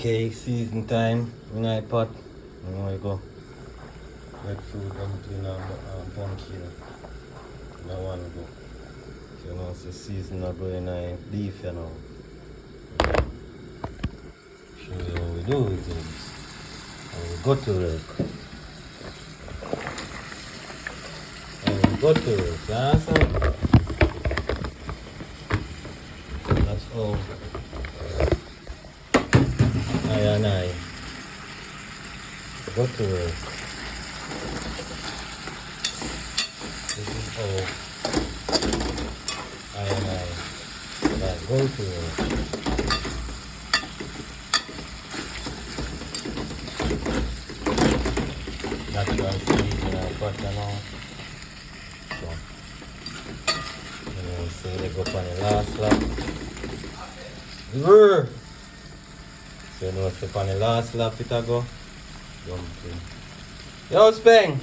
Okay, season time. In my pot. Now we go. Breadfruit, dumpling, and pumpkin. That one go. So you know, it's the season of going in beef, you know. Show you how we do it. How we go to work. How we go to work. You understand? That's all. I and I go to work. This is all I and I that go to work. Natural season and butter now. So, you know, see they go up on the last lap. So you know, step on the last lap it a go. Dumpling. Yo, Speng!